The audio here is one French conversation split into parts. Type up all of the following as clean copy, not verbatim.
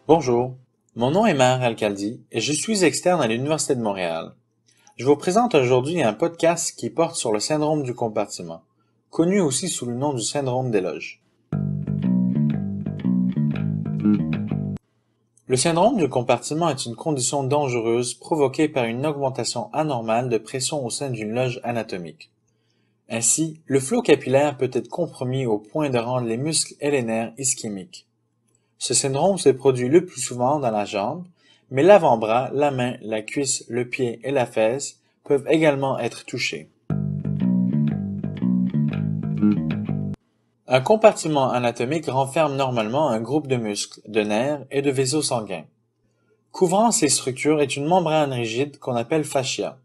Bonjour, mon nom est Maher Alcaldi et je suis externe à l'Université de Montréal. Je vous présente aujourd'hui un podcast qui porte sur le syndrome du compartiment, connu aussi sous le nom du syndrome d'éloge. Le syndrome du compartiment est une condition dangereuse provoquée par une augmentation anormale de pression au sein d'une loge anatomique. Ainsi, le flot capillaire peut être compromis au point de rendre les muscles et les nerfs ischémiques. Ce syndrome se produit le plus souvent dans la jambe, mais l'avant-bras, la main, la cuisse, le pied et la fesse peuvent également être touchés. Un compartiment anatomique renferme normalement un groupe de muscles, de nerfs et de vaisseaux sanguins. Couvrant ces structures est une membrane rigide qu'on appelle fascia.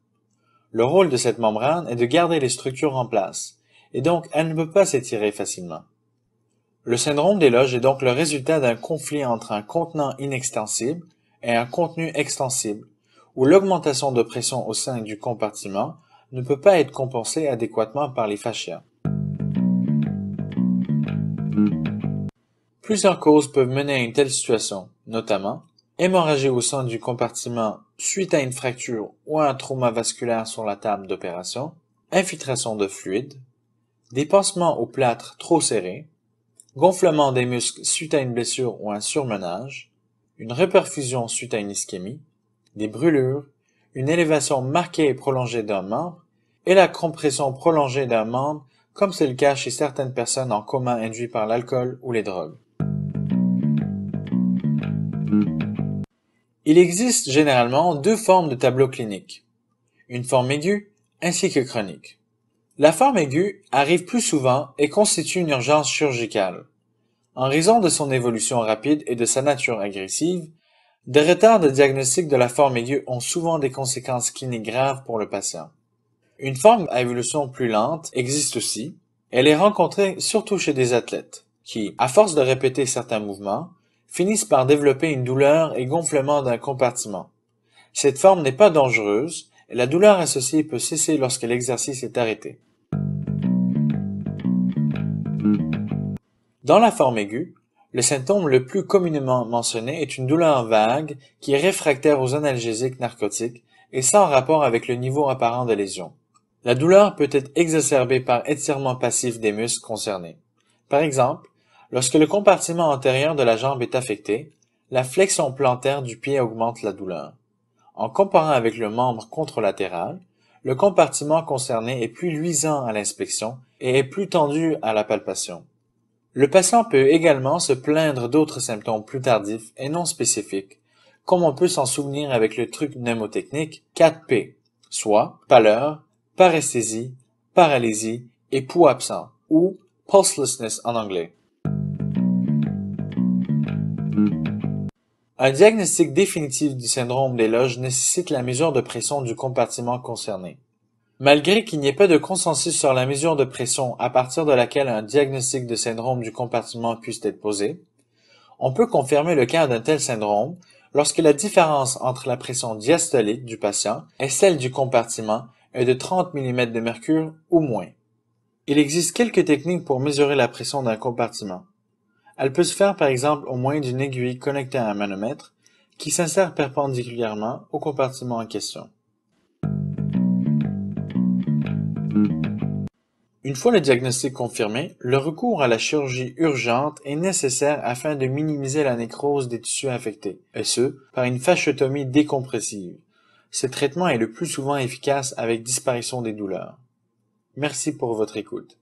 Le rôle de cette membrane est de garder les structures en place, et donc elle ne peut pas s'étirer facilement. Le syndrome d'éloge est donc le résultat d'un conflit entre un contenant inextensible et un contenu extensible, où l'augmentation de pression au sein du compartiment ne peut pas être compensée adéquatement par les fascias. Plusieurs causes peuvent mener à une telle situation, notamment hémorragie au sein du compartiment suite à une fracture ou à un trauma vasculaire sur la table d'opération, infiltration de fluide, des pansements au plâtre trop serrés, gonflement des muscles suite à une blessure ou un surmenage, une reperfusion suite à une ischémie, des brûlures, une élévation marquée et prolongée d'un membre, et la compression prolongée d'un membre, comme c'est le cas chez certaines personnes en coma induit par l'alcool ou les drogues. Il existe généralement deux formes de tableau clinique, une forme aiguë ainsi que chronique. La forme aiguë arrive plus souvent et constitue une urgence chirurgicale. En raison de son évolution rapide et de sa nature agressive, des retards de diagnostic de la forme aiguë ont souvent des conséquences cliniques graves pour le patient. Une forme à évolution plus lente existe aussi. Elle est rencontrée surtout chez des athlètes, qui, à force de répéter certains mouvements, finissent par développer une douleur et gonflement d'un compartiment. Cette forme n'est pas dangereuse et la douleur associée peut cesser lorsque l'exercice est arrêté. Dans la forme aiguë, le symptôme le plus communément mentionné est une douleur vague qui est réfractaire aux analgésiques narcotiques et sans rapport avec le niveau apparent de lésion. La douleur peut être exacerbée par étirement passif des muscles concernés. Par exemple, lorsque le compartiment antérieur de la jambe est affecté, la flexion plantaire du pied augmente la douleur. En comparant avec le membre contralatéral, le compartiment concerné est plus luisant à l'inspection et est plus tendu à la palpation. Le patient peut également se plaindre d'autres symptômes plus tardifs et non spécifiques, comme on peut s'en souvenir avec le truc mnémotechnique 4P, soit pâleur, paresthésie, paralysie et pouls absent, ou pulselessness en anglais. Un diagnostic définitif du syndrome d'éloge nécessite la mesure de pression du compartiment concerné. Malgré qu'il n'y ait pas de consensus sur la mesure de pression à partir de laquelle un diagnostic de syndrome du compartiment puisse être posé, on peut confirmer le cas d'un tel syndrome lorsque la différence entre la pression diastolique du patient et celle du compartiment est de 30 mm de mercure ou moins. Il existe quelques techniques pour mesurer la pression d'un compartiment. Elle peut se faire par exemple au moyen d'une aiguille connectée à un manomètre qui s'insère perpendiculairement au compartiment en question. Une fois le diagnostic confirmé, le recours à la chirurgie urgente est nécessaire afin de minimiser la nécrose des tissus affectés, et ce, par une fasciotomie décompressive. Ce traitement est le plus souvent efficace avec disparition des douleurs. Merci pour votre écoute.